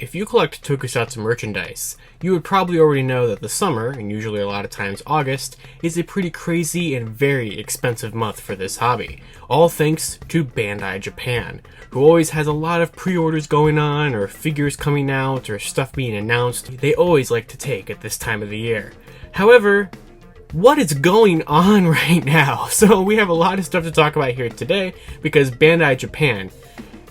if you collect tokusatsu merchandise, you would probably already know that the summer, and usually a lot of times August, is a pretty crazy and very expensive month for this hobby. All thanks to Bandai Japan, who always has a lot of pre-orders going on, or figures coming out, or stuff being announced they always like to take at this time of the year. However, what is going on right now? So we have a lot of stuff to talk about here today, because Bandai Japan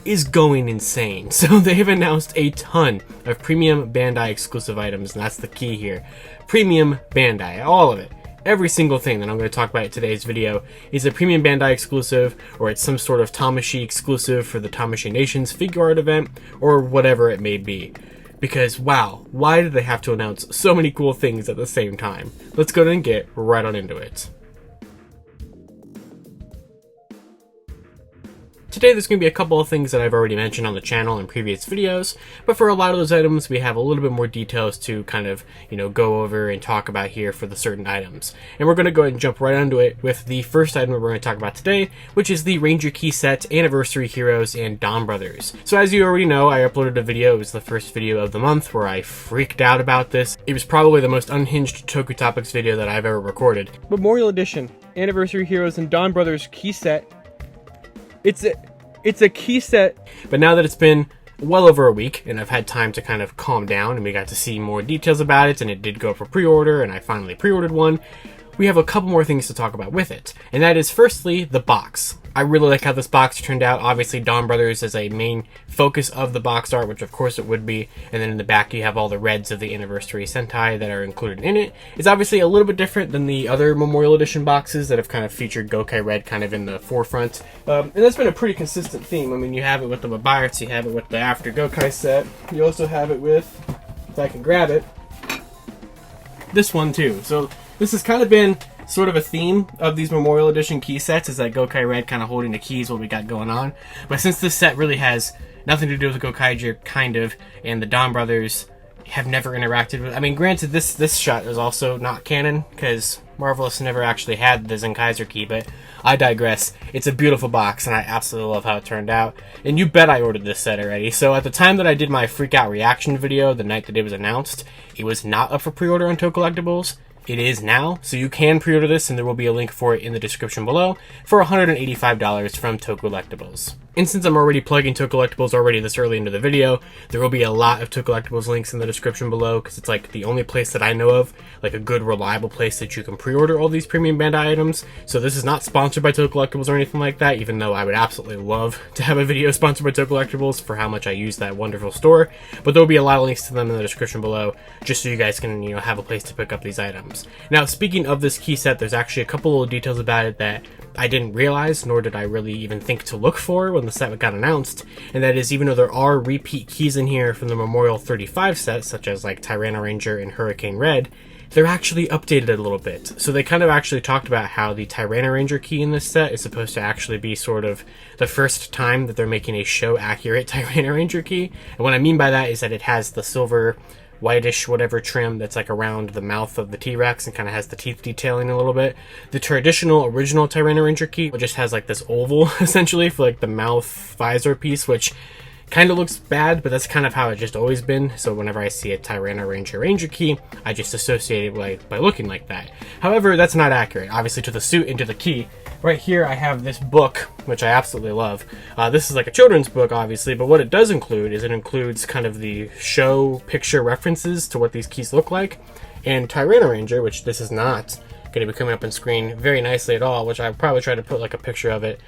is going insane. So they've announced a ton of Premium Bandai exclusive items, and that's the key here. Premium Bandai, all of it. Every single thing that I'm going to talk about in today's video is a Premium Bandai exclusive, or it's some sort of Tamashii exclusive for the Tamashii Nations figure art event, or whatever it may be. Because, wow, why did they have to announce so many cool things at the same time? Let's go ahead and get right on into it. Today there's going to be a couple of things that I've already mentioned on the channel in previous videos, but for a lot of those items we have a little bit more details to kind of, go over and talk about here for the certain items. And we're going to go ahead and jump right onto it with the first item we're going to talk about today, which is the Ranger Key Set, Anniversary Heroes, and Donbrothers. So as you already know, I uploaded a video, it was the first video of the month, where I freaked out about this. It was probably the most unhinged Toku Topics video that I've ever recorded. Memorial Edition, Anniversary Heroes and Donbrothers Key Set. It's a key set. But now that it's been well over a week and I've had time to kind of calm down and we got to see more details about it, and it did go up for pre-order and I finally pre-ordered one, we have a couple more things to talk about with it. And that is firstly the box. I really like how this box turned out. Obviously Donbrothers is a main focus of the box art, which of course it would be, and then in the back you have all the reds of the Anniversary Sentai that are included in it. It's obviously a little bit different than the other Memorial Edition boxes that have kind of featured Gokai Red kind of in the forefront. And that's been a pretty consistent theme. I mean, you have it with the Mabarts, you have it with the After Gokai set, you also have it with, if I can grab it, this one too. So this has kind of been sort of a theme of these Memorial Edition key sets, is that Gokai Red kind of holding the keys, what we got going on. But since this set really has nothing to do with Gokaiger, kind of, and the Donbrothers have never interacted with... I mean, granted, this shot is also not canon, because Marvelous never actually had the Zenkaiser key, but I digress. It's a beautiful box, and I absolutely love how it turned out. And you bet I ordered this set already. So at the time that I did my freak out reaction video, the night that it was announced, it was not up for pre-order on Toku Collectibles. It is now, so you can pre-order this, and there will be a link for it in the description below for $185 from Toku Collectibles. And since I'm already plugging Toku Collectibles already this early into the video, there will be a lot of Toku Collectibles links in the description below, because it's like the only place that I know of, like a good reliable place that you can pre-order all these Premium Bandai items. So this is not sponsored by Toku Collectibles or anything like that, even though I would absolutely love to have a video sponsored by Toku Collectibles for how much I use that wonderful store. But there will be a lot of links to them in the description below, just so you guys can, have a place to pick up these items. Now, speaking of this key set, there's actually a couple of details about it that I didn't realize, nor did I really even think to look for when the set got announced, and that is, even though there are repeat keys in here from the Memorial 35 set, such as like Tyrannoranger and Hurricane Red, they're actually updated a little bit. So they kind of actually talked about how the Tyrannoranger key in this set is supposed to actually be sort of the first time that they're making a show-accurate Tyrannoranger key. And what I mean by that is that it has the silver whitish whatever trim that's like around the mouth of the T-Rex and kind of has the teeth detailing a little bit. The traditional original Tyrannoranger key just has like this oval essentially for like the mouth visor piece, which kind of looks bad, but that's kind of how it's just always been. So whenever I see a Tyrannoranger Ranger key, I just associate it by looking like that. However, that's not accurate, obviously, to the suit and to the key. Right here I have this book, which I absolutely love. This is like a children's book, obviously, but what it does include is it includes kind of the show picture references to what these keys look like. And Tyrannoranger, which this is not going to be coming up on screen very nicely at all, which I'll probably try to put like a picture of it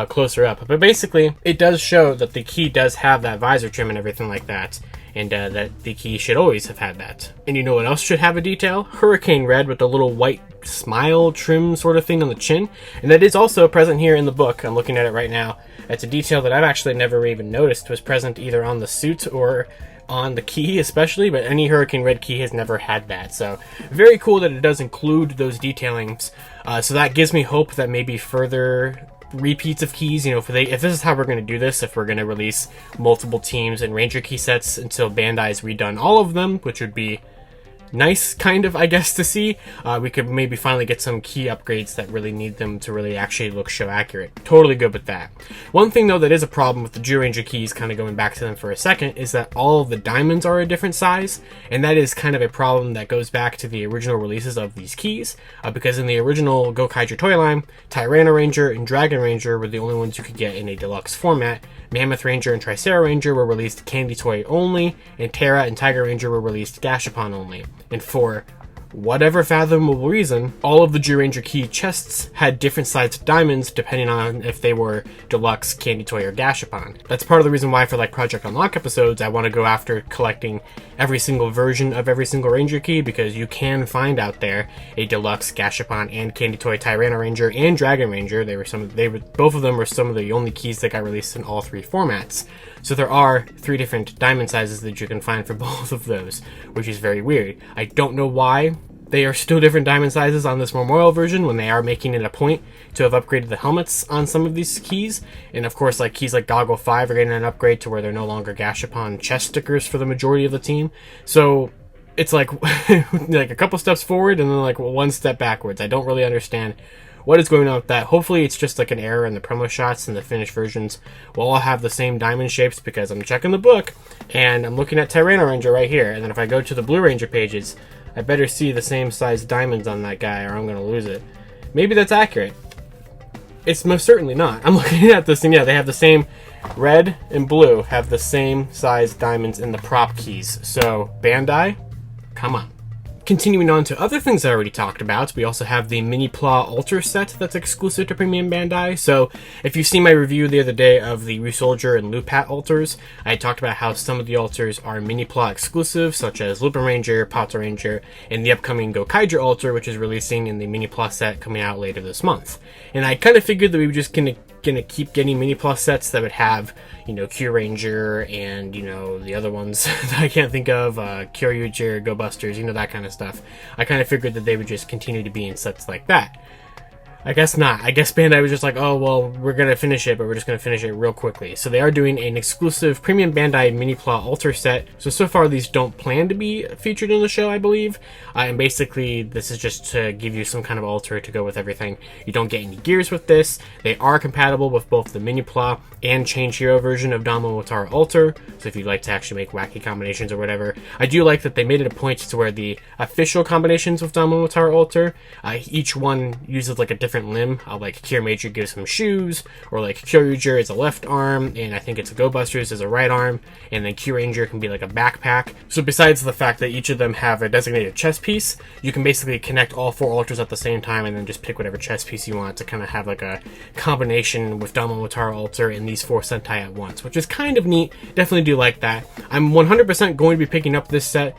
closer up. But basically, it does show that the key does have that visor trim and everything like that, and that the key should always have had that. And you know what else should have a detail? Hurricane Red with the little white smile trim sort of thing on the chin, and that is also present here in the book. I'm looking at it right now. It's a detail that I've actually never even noticed was present either on the suit or on the key especially, but any Hurricane Red key has never had that. So very cool that it does include those detailings. So that gives me hope that maybe further repeats of keys, if this is how we're going to do this, if we're going to release multiple teams and Ranger key sets until Bandai's redone all of them, which would be nice, kind of, I guess, to see. We could maybe finally get some key upgrades that really need them to really actually look show accurate. Totally good with that. One thing, though, that is a problem with the Zyuranger keys, kind of going back to them for a second, is that all of the diamonds are a different size, and that is kind of a problem that goes back to the original releases of these keys, because in the original Gokaiger toy line, Tyrannoranger and Dragon Ranger were the only ones you could get in a deluxe format. Mammoth Ranger and Tricera Ranger were released candy toy only, and Terra and Tiger Ranger were released Gashapon only. And for whatever fathomable reason, all of the Zyuranger key chests had different sized diamonds depending on if they were deluxe, candy toy, or Gashapon. That's part of the reason why for like Project Unlock episodes, I want to go after collecting every single version of every single Ranger key, because you can find out there a deluxe, Gashapon, and candy toy Tyrannoranger and Dragon Ranger. Both of them were some of the only keys that got released in all three formats. So there are 3 different diamond sizes that you can find for both of those, which is very weird. I don't know why they are still different diamond sizes on this Memorial version when they are making it a point to have upgraded the helmets on some of these keys. And of course, like keys like Goggle 5 are getting an upgrade to where they're no longer Gashapon chest stickers for the majority of the team. So it's like like a couple steps forward and then like one step backwards. I don't really understand what is going on with that. Hopefully it's just like an error in the promo shots, and the finished versions will all have the same diamond shapes, because I'm checking the book and I'm looking at Tyrannoranger right here, and then if I go to the Blue Ranger pages, I better see the same size diamonds on that guy or I'm going to lose it. Maybe that's accurate. It's most certainly not. I'm looking at this, and yeah, they have the same red and blue, have the same size diamonds in the prop keys. So Bandai, come on. Continuing on to other things I already talked about, we also have the Minipla Alters set that's exclusive to Premium Bandai. So if you've seen my review the other day of the Ryusoldier and Lupat alters, I talked about how some of the alters are Minipla exclusive, such as Lupin Ranger, Pata Ranger, and the upcoming Gokaiger alter, which is releasing in the Minipla set coming out later this month. And I kind of figured that we were just gonna keep getting Minipla sets that would have, you know, Kyuranger and, you know, the other ones that I can't think of, Kyoryuger, Go Busters, you know, that kind of stuff. I kind of figured that they would just continue to be in sets like that. I guess not. I guess Bandai was just like, oh, well, we're going to finish it, but we're just going to finish it real quickly. So they are doing an exclusive Premium Bandai Minipla Alter set. So far, these don't plan to be featured in the show, I believe. And basically, this is just to give you some kind of alter to go with everything. You don't get any gears with this. They are compatible with both the Minipla and Change Hero version of Donbrothers Alter. So if you'd like to actually make wacky combinations or whatever. I do like that they made it a point to where the official combinations with Donbrothers Alter, each one uses like a different limb. Like Kyoryuger gives him shoes, or like Kyoryuger is a left arm, and I think it's a Go Busters is a right arm, and then Kyuranger can be like a backpack. So besides the fact that each of them have a designated chest piece, you can basically connect all 4 alters at the same time and then just pick whatever chest piece you want to kind of have like a combination with Donbrothers Alter and these 4 Sentai at once, which is kind of neat. Definitely do like that. I'm 100% going to be picking up this set,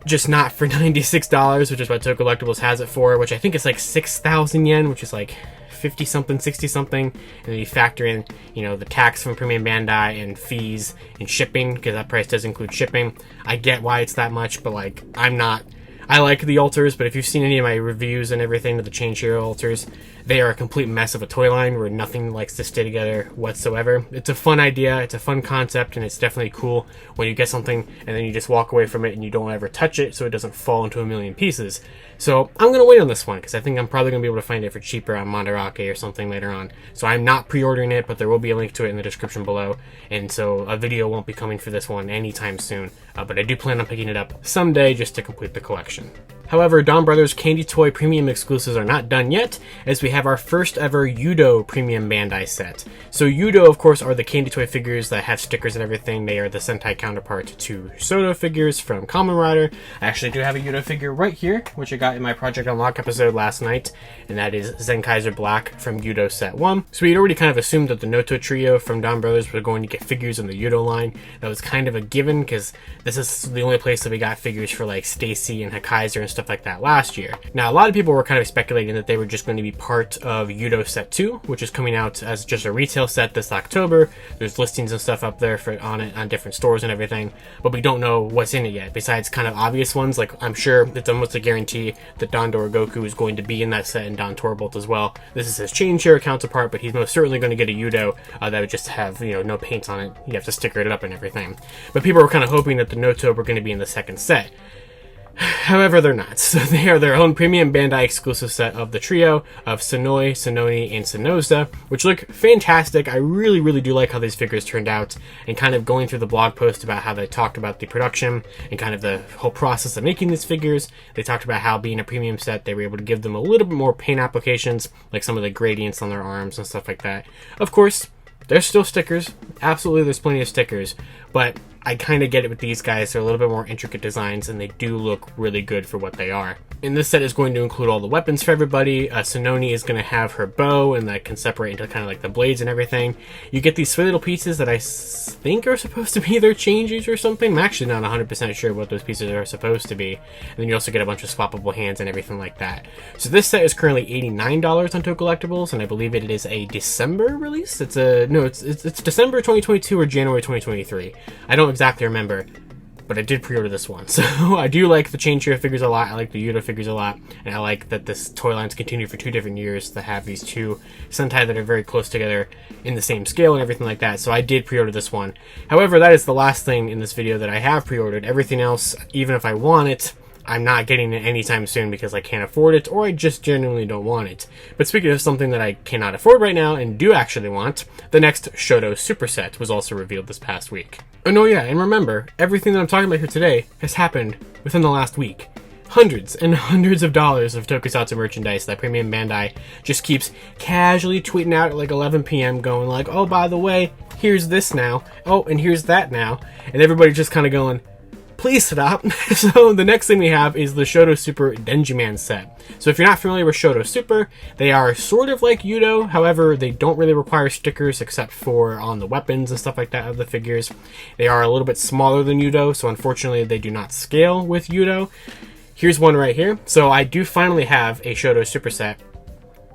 just not for $96, which is what Toku Collectibles has it for, which I think is like 6,000 yen, which is like 50 something, 60 something, and then you factor in, you know, the tax from Premium Bandai and fees and shipping, because that price does include shipping. I get why it's that much, but like, I like the alters, but if you've seen any of my reviews and everything of the Change Hero alters, they are a complete mess of a toy line where nothing likes to stay together whatsoever. It's a fun idea, it's a fun concept, and it's definitely cool when you get something and then you just walk away from it and you don't ever touch it so it doesn't fall into a million pieces. So I'm going to wait on this one because I think I'm probably going to be able to find it for cheaper on Mandarake or something later on. So I'm not pre-ordering it, but there will be a link to it in the description below, and so a video won't be coming for this one anytime soon, but I do plan on picking it up someday just to complete the collection. However, Donbrothers Candy Toy Premium exclusives are not done yet, as we have our first ever YUDO Premium Bandai set. So YUDO, of course, are the Candy Toy figures that have stickers and everything. They are the Sentai counterpart to SHODO figures from Kamen Rider. I actually do have a YUDO figure right here, which I got in my Project Unlock episode last night, and that is Zenkaiser Black from YUDO Set 1. So we had already kind of assumed that the Noto trio from Donbrothers were going to get figures in the YUDO line. That was kind of a given, because this is the only place that we got figures for like Stacy and Hakaiser and stuff like that last year. Now, a lot of people were kind of speculating that they were just going to be part of YUDO Set 2, which is coming out as just a retail set this October. There's listings and stuff up there on it on different stores and everything, but we don't know what's in it yet, besides kind of obvious ones. Like, I'm sure it's almost a guarantee that Dondor Goku is going to be in that set, and Don Torbolt as well. This is his Change Hero counterpart, but he's most certainly going to get a YUDO that would just have, you know, no paint on it. You have to sticker it up and everything. But people were kind of hoping that the Noto were going to be in the second set. However, they're not. So they are their own Premium Bandai exclusive set of the trio of Sonoi, Sononi, and Sonoza, which look fantastic. I really, really do like how these figures turned out, and kind of going through the blog post about how they talked about the production and kind of the whole process of making these figures. They talked about how being a premium set, they were able to give them a little bit more paint applications, like some of the gradients on their arms and stuff like that. Of course, there's still stickers. Absolutely, there's plenty of stickers, but I kind of get it with these guys. They're a little bit more intricate designs, and they do look really good for what they are. And this set is going to include all the weapons for everybody. Sononi is going to have her bow, and that can separate into kind of like the blades and everything. You get these sweet little pieces that I think are supposed to be their changes or something. I'm actually not 100% sure what those pieces are supposed to be. And then you also get a bunch of swappable hands and everything like that. So this set is currently $89 on Toku Collectibles, and I believe it is a December release. It's December 2022 or January 2023. I don't exactly remember, but I did pre-order this one. So I do like the Chain Trio figures a lot. I like the Yudo figures a lot, and I like that this toy line's continued for 2 different years to have these 2 Sentai that are very close together in the same scale and everything like that. So I did pre-order this one. However, that is the last thing in this video that I have pre-ordered. Everything else, even if I want it, I'm not getting it anytime soon because I can't afford it, or I just genuinely don't want it. But speaking of something that I cannot afford right now and do actually want, the next SHODO Super Set was also revealed this past week. Oh no, yeah, and remember, everything that I'm talking about here today has happened within the last week. Hundreds and hundreds of dollars of Tokusatsu merchandise that Premium Bandai just keeps casually tweeting out at like 11 p.m. going like, oh, by the way, here's this now. Oh, and here's that now. And everybody just kind of going, please stop. So the next thing we have is the SHODO Super Denjiman set. So if you're not familiar with SHODO Super, they are sort of like Yudo. However, they don't really require stickers except for on the weapons and stuff like that of the figures. They are a little bit smaller than Yudo, so unfortunately they do not scale with Yudo. Here's one right here. So I do finally have a SHODO Super set.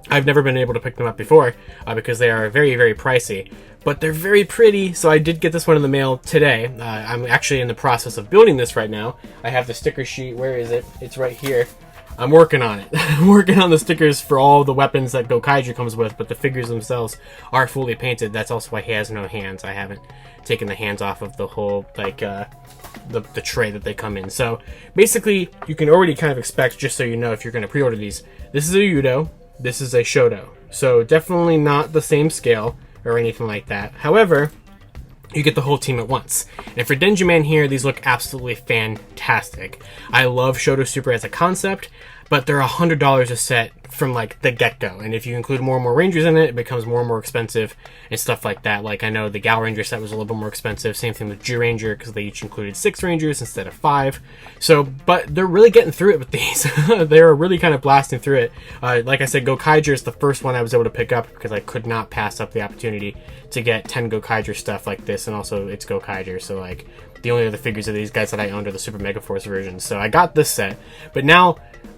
I've never been able to pick them up before because they are very, very pricey. But they're very pretty, so I did get this one in the mail today. I'm actually in the process of building this right now. I have the sticker sheet. Where is it? It's right here. I'm working on it. I'm working on the stickers for all the weapons that Gokaiger comes with, but the figures themselves are fully painted. That's also why he has no hands. I haven't taken the hands off of the whole, like, the tray that they come in. So, basically, you can already kind of expect, just so you know if you're going to pre-order these, this is a Yudo, this is a SHODO. So, definitely not the same scale or anything like that. However, you get the whole team at once. And for Denjiman here, these look absolutely fantastic. I love SHODO Super as a concept, but they're $100 a set from like the get-go. And if you include more and more Rangers in it, it becomes more and more expensive and stuff like that. Like I know the Gal Ranger set was a little bit more expensive. Same thing with Juuga, because they each included 6 Rangers instead of 5. So, but they're really getting through it with these. They're really kind of blasting through it. Like I said, Gokaiger is the first one I was able to pick up because I could not pass up the opportunity to get 10 Gokaiger stuff like this, and also it's Gokaiger, so like the only other figures of these guys that I owned are the Super Mega Force versions. So I got this set, but now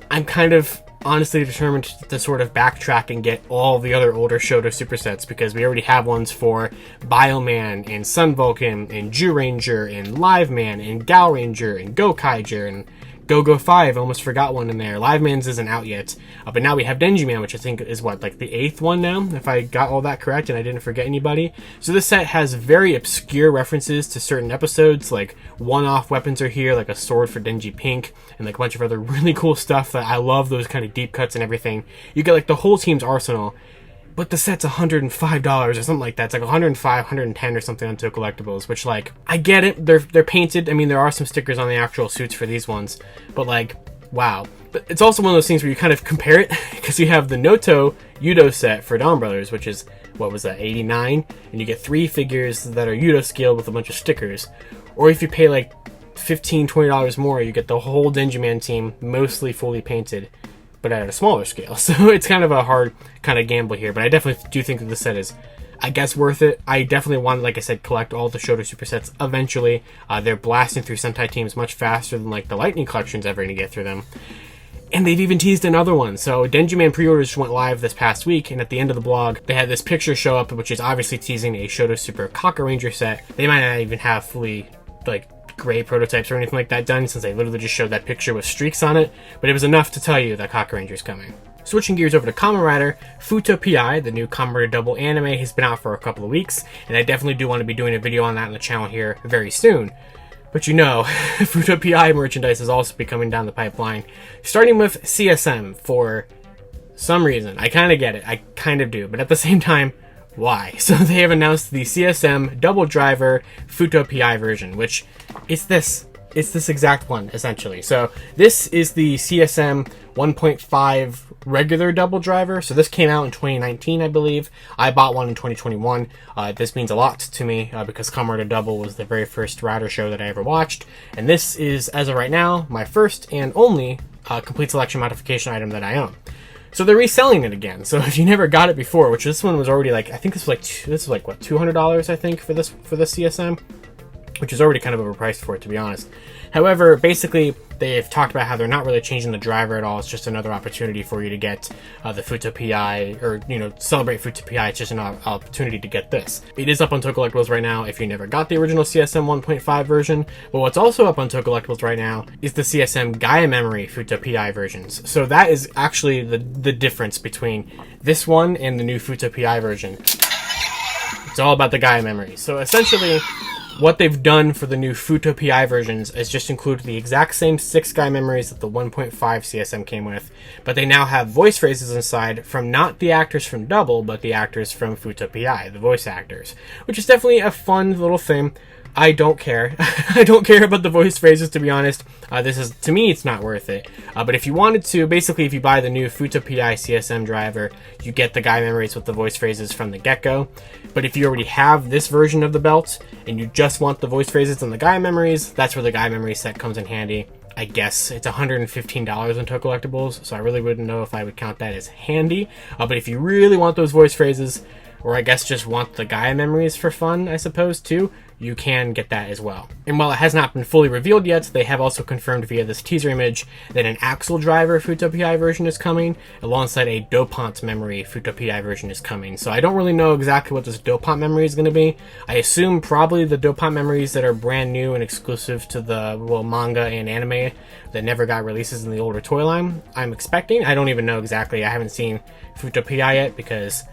I'm kind of honestly determined to sort of backtrack and get all the other older SHODO Super Sets, because we already have ones for Bioman and Sun Vulcan and Juuga and Live Man and Gal Ranger and Gokaiger and Go-Go 5, I almost forgot one in there. Live Man's isn't out yet, but now we have Denjiman, which I think is what, like the 8th one now, if I got all that correct and I didn't forget anybody. So this set has very obscure references to certain episodes, like one-off weapons are here, like a sword for Denji Pink, and like a bunch of other really cool stuff that I love, those kind of deep cuts and everything. You get like the whole team's arsenal, but the set's $105 or something like that. It's like $105, $110 or something on Toku Collectibles, which, like, I get it. They're painted. I mean, there are some stickers on the actual suits for these ones, but, like, wow. But it's also one of those things where you kind of compare it, because you have the Noto YUDO Set for Donbrothers, which is, what was that, $89? And you get 3 figures that are Yudo scaled with a bunch of stickers. Or if you pay, like, $15, $20 more, you get the whole Denjiman team mostly fully painted, but at a smaller scale. So it's kind of a hard kind of gamble here, but I definitely do think that the set is, I guess, worth it. I definitely want to, like I said, collect all the SHODO Super Sets eventually. They're blasting through Sentai teams much faster than like the Lightning Collection's ever going to get through them. And they've even teased another one. So Denjiman pre-orders went live this past week, and at the end of the blog, they had this picture show up, which is obviously teasing a SHODO Super Kakuranger set. They might not even have fully, like, gray prototypes or anything like that done, since they literally just showed that picture with streaks on it, but it was enough to tell you that Kakuranger's coming. Switching gears over to Kamen Rider, Fuuto PI, the new Kamen Rider Double anime, has been out for a couple of weeks, and I definitely do want to be doing a video on that on the channel here very soon. But you know, Fuuto PI merchandise is also be coming down the pipeline, starting with CSM for some reason. I kind of get it. I kind of do. But at the same time, why? So they have announced the CSM double driver Fuuto PI version, which is this. It's this exact one, essentially. So this is the CSM 1.5 regular double driver. So this came out in 2019, I believe. I bought one in 2021. This means a lot to me because Kamen Rider Double was the very first rider show that I ever watched. And this is, as of right now, my first and only complete selection modification item that I own. So they're reselling it again. So if you never got it before, which this one was already like, I think this was like what, $200, I think, for this CSM, which is already kind of overpriced for it, to be honest. However, basically, they've talked about how they're not really changing the driver at all. It's just another opportunity for you to get the Fuuto PI, or, you know, celebrate Fuuto PI. It's just an opportunity to get this. It is up on Toku Collectibles right now if you never got the original CSM 1.5 version. But what's also up on Toku Collectibles right now is the CSM Gaia Memory Fuuto PI versions. So that is actually the difference between this one and the new Fuuto PI version. It's all about the Gaia Memory. So essentially, what they've done for the new Fuuto PI versions is just include the exact same 6 Gaia memories that the 1.5 CSM came with, but they now have voice phrases inside from not the actors from Double, but the actors from Fuuto PI, the voice actors, which is definitely a fun little thing. I don't care. I don't care about the voice phrases, to be honest. To me, it's not worth it. But if you wanted to, basically, if you buy the new Fuuto PI CSM driver, you get the Gaia memories with the voice phrases from the get-go. But if you already have this version of the belt, and you just want the voice phrases and the Gaia memories, that's where the Gaia memory set comes in handy. I guess it's $115 on Toku Collectibles, so I really wouldn't know if I would count that as handy. But if you really want those voice phrases, or I guess just want the Gaia memories for fun, I suppose, too, you can get that as well. And while it has not been fully revealed yet, they have also confirmed via this teaser image that an Axle Driver Fuuto PI version is coming, alongside a Dopant Memory Fuuto PI version is coming. So I don't really know exactly what this Dopant memory is going to be. I assume probably the Dopant memories that are brand new and exclusive to the, well, manga and anime that never got releases in the older toy line. I'm expecting. I don't even know exactly. I haven't seen Fuuto PI yet because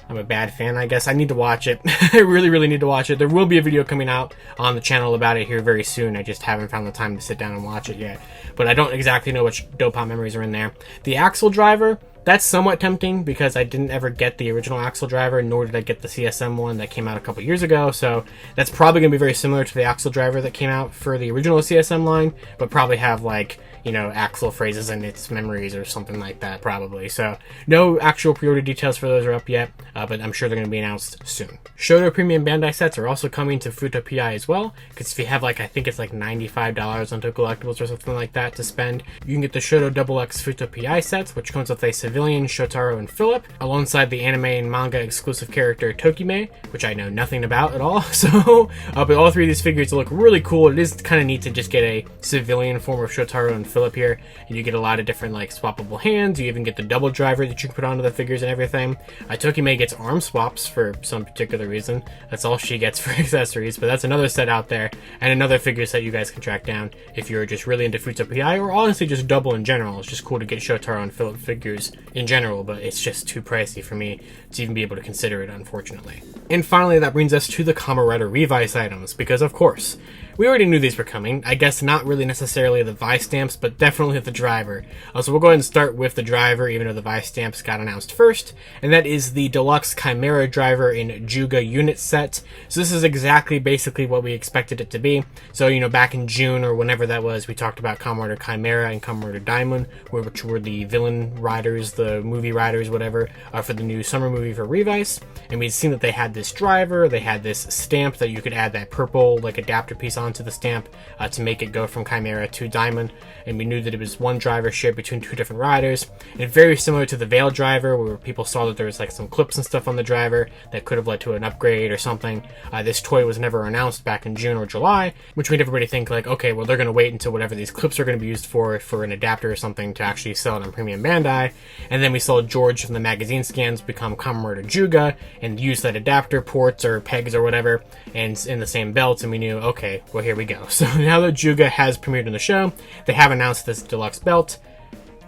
I'm a bad fan, I guess. I need to watch it. I really, really need to watch it. There will be a video coming out on the channel about it here very soon. I just haven't found the time to sit down and watch it yet. But I don't exactly know which Dopant memories are in there. The Axle Driver, that's somewhat tempting because I didn't ever get the original Axle Driver, nor did I get the CSM one that came out a couple years ago. So that's probably going to be very similar to the Axle Driver that came out for the original CSM line, but probably have, like, you know, Axle phrases in its memories or something like that, probably. So no actual pre-order details for those are up yet, but I'm sure they're going to be announced soon. SHODO Premium Bandai sets are also coming to Fuuto PI as well, because if you have, like, I think it's like $95 on Toku Collectibles or something like that to spend, you can get the SHODO XX Fuuto PI sets, which comes with a civilian, Shotaro, and Philip, alongside the anime and manga exclusive character Tokime, which I know nothing about at all. So, but all 3 of these figures look really cool. It is kind of neat to just get a civilian form of Shotaro and Philip here, and you get a lot of different, like, swappable hands. You even get the double driver that you can put onto the figures and everything. Tokime gets arm swaps for some particular reason. That's all she gets for accessories, but that's another set out there, and another figure set you guys can track down if you're just really into Fuuto PI, or honestly just Double in general. It's just cool to get Shotaro and Philip figures in general, but it's just too pricey for me to even be able to consider it, unfortunately. And finally, that brings us to the Kamen Rider Revice items, because of course, we already knew these were coming. I guess not really necessarily the ViStamps, but definitely the driver. So we'll go ahead and start with the driver, even though the ViStamps got announced first, and that is the Deluxe Chimera driver in Juuga unit set. So this is exactly basically what we expected it to be. So, you know, back in June or whenever that was, we talked about Kamen Rider Chimera and Kamen Rider Diamond, which were the villain riders, the movie riders, whatever, for the new summer movie for Revice. And we'd seen that they had this driver, they had this stamp that you could add that purple, like, adapter piece onto the stamp to make it go from Chimera to Diamond, and we knew that it was one driver shared between 2 different riders, and very similar to the Veil driver, where people saw that there was, like, some clips and stuff on the driver that could have led to an upgrade or something. This toy was never announced back in June or July, which made everybody think, like, okay, well, they're going to wait until whatever these clips are going to be used for an adapter or something to actually sell it on Premium Bandai. And then we saw George from the magazine scans become Kamen Rider Juuga and use that adapter ports or pegs or whatever, and in the same belt, and we knew, okay, well, here we go. So now that Juuga has premiered in the show, they have announced this deluxe belt,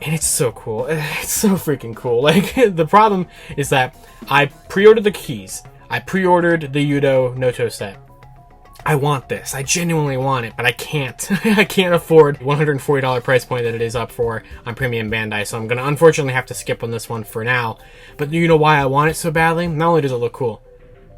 and it's so cool. It's so freaking cool. Like, the problem is that I pre-ordered the keys. I pre-ordered the Yudo Noto set. I want this. I genuinely want it, but I can't. I can't afford $140 price point that it is up for on Premium Bandai, so I'm going to unfortunately have to skip on this one for now. But you know why I want it so badly? Not only does it look cool,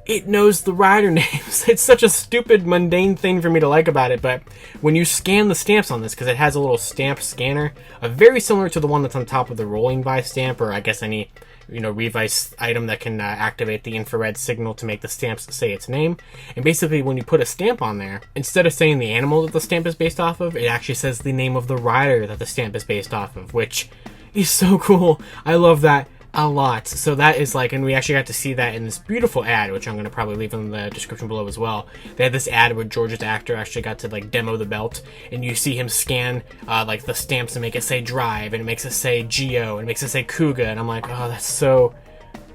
it knows the rider names. It's such a stupid, mundane thing for me to like about it, but when you scan the stamps on this, because it has a little stamp scanner, very similar to the one that's on top of the rolling ViStamp, or I guess any Revice item that can activate the infrared signal to make the stamps say its name. And basically, when you put a stamp on there, instead of saying the animal that the stamp is based off of, it actually says the name of the rider that the stamp is based off of, which is so cool. I love that a lot. So that is like, and we actually got to see that in this beautiful ad, which I'm going to probably leave in the description below as well. They had this ad where George's actor actually got to like demo the belt, and you see him scan like the stamps and make it say drive, and it makes it say Geo, and it makes it say Kuga, and I'm like, oh, that's so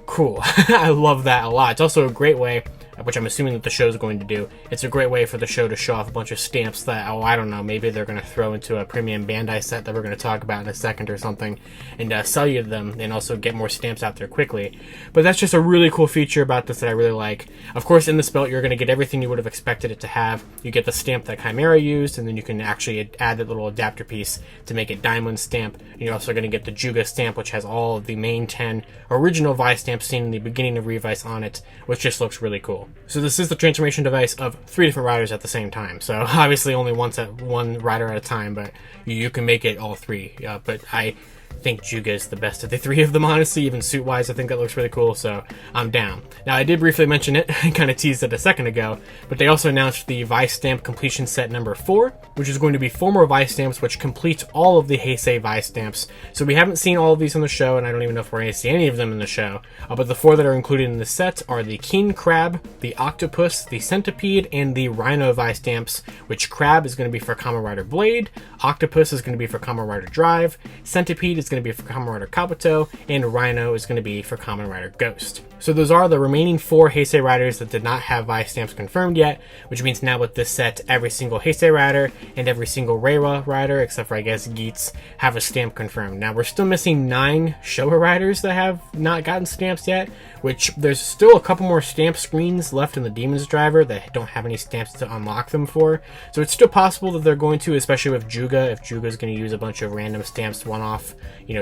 cool. I love that a lot. It's also a great way, which I'm assuming that the show is going to do, it's a great way for the show to show off a bunch of stamps that, oh, I don't know, maybe they're going to throw into a Premium Bandai set that we're going to talk about in a second or something, and sell you them, and also get more stamps out there quickly. But that's just a really cool feature about this that I really like. Of course, in this belt, you're going to get everything you would have expected it to have. You get the stamp that Chimera used, and then you can actually add that little adapter piece to make it Diamond stamp. And you're also going to get the Juuga stamp, which has all of the main 10 original ViStamps seen in the beginning of Revice on it, which just looks really cool. So this is the transformation device of 3 different riders at the same time. So obviously only one rider at a time, but you can make it all 3. But I think Juuga is the best of the 3 of them, honestly. Even suit-wise, I think that looks really cool, so I'm down. Now, I did briefly mention it, I kind of teased it a second ago, but they also announced the ViStamp Completion Set number 4, which is going to be 4 more ViStamps, which complete all of the Heisei ViStamps. So we haven't seen all of these on the show, and I don't even know if we're going to see any of them in the show, but the 4 that are included in the set are the King Crab, the Octopus, the Centipede, and the Rhino ViStamps, which Crab is going to be for Kamen Rider Blade, Octopus is going to be for Kamen Rider Drive, Centipede is going to be for Kamen Rider Kabuto, and Rhino is going to be for Kamen Rider Ghost. So those are the remaining 4 Heisei riders that did not have ViStamps confirmed yet, which means now with this set, every single Heisei rider and every single Reiwa rider, except for I guess Geats, have a stamp confirmed. Now we're still missing 9 Showa riders that have not gotten stamps yet, which there's still a couple more stamp screens left in the Demons driver that don't have any stamps to unlock them for. So it's still possible that they're going to, especially with Juuga, if Juuga is going to use a bunch of random stamps, one-off,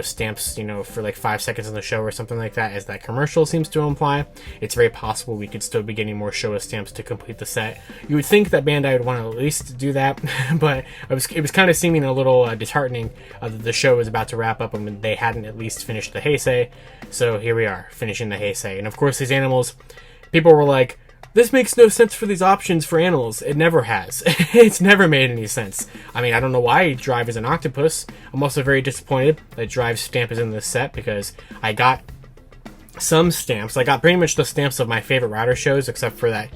stamps, for like 5 seconds in the show or something like that, as that commercial seems to imply. It's very possible we could still be getting more Showa stamps to complete the set. You would think that Bandai would want to at least do that, but it was kind of seeming a little disheartening that the show was about to wrap up and they hadn't at least finished the Heisei. So here we are, finishing the Heisei. And of course, these animals, people were like, this makes no sense for these options for animals. It never has. It's never made any sense. I mean, I don't know why Drive is an octopus. I'm also very disappointed that Drive's stamp is in this set, because I got some stamps. I got pretty much the stamps of my favorite rider shows, except for that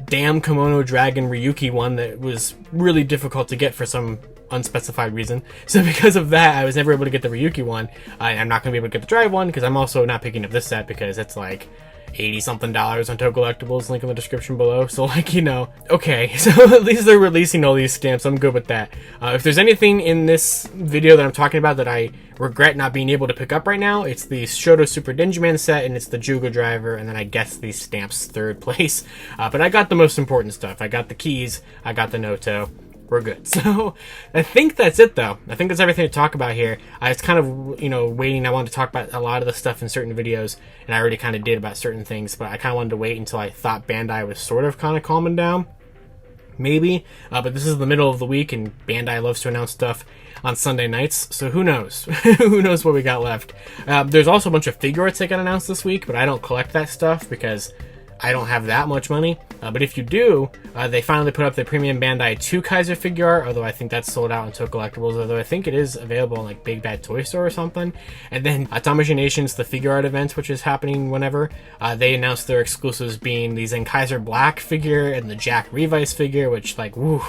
damn Kimono Dragon Ryuki one that was really difficult to get for some unspecified reason. So because of that, I was never able to get the Ryuki one. I'm not going to be able to get the Drive one, because I'm also not picking up this set because it's like $80-something on Toku Collectibles, link in the description below. So okay, so at least they're releasing all these stamps. I'm good with that. If there's anything in this video that I'm talking about that I regret not being able to pick up right now, it's the SHODO Super Denjiman set, and it's the Juuga driver, and then I guess these stamps 3rd place. But I got the most important stuff. I got the keys, I got the Noto. We're good. So I think that's it, though. I think that's everything to talk about here. I was kind of, waiting. I wanted to talk about a lot of the stuff in certain videos, and I already kind of did about certain things, but I kind of wanted to wait until I thought Bandai was sort of kind of calming down. Maybe. But this is the middle of the week, and Bandai loves to announce stuff on Sunday nights, so who knows? Who knows what we got left? There's also a bunch of Figuarts that got announced this week, but I don't collect that stuff because I don't have that much money. But if you do, they finally put up the Premium Bandai Twokaiser figure art, although I think that's sold out in Toku Collectibles, although I think it is available in like Big Bad Toy Store or something. And then Atomic Nation's the figure art event, which is happening whenever, they announced their exclusives being the Zenkaiser Black figure and the Jack Revice figure, which woo,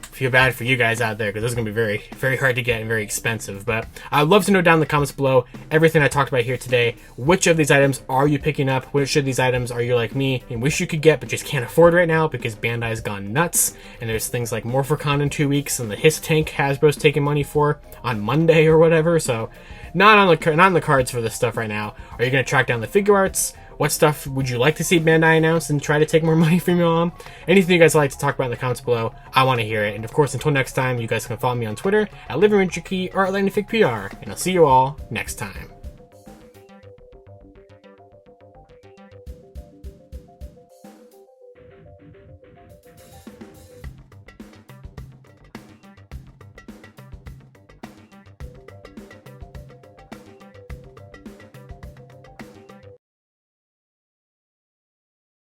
feel bad for you guys out there, because this is going to be very, very hard to get and very expensive. But I'd love to know down in the comments below everything I talked about here today. Which of these items are you picking up? Which of these items are you like me and wish you could get but just can't afford right now because Bandai's gone nuts? And there's things like Morphicon in 2 weeks, and the Hiss Tank Hasbro's taking money for on Monday or whatever. So not in the cards for this stuff right now. Are you going to track down the figure arts? What stuff would you like to see Bandai announce and try to take more money from you on? Anything you guys would like to talk about in the comments below, I want to hear it. And of course, until next time, you guys can follow me on Twitter at LivingRinchiki or at LightningFigPR. And I'll see you all next time.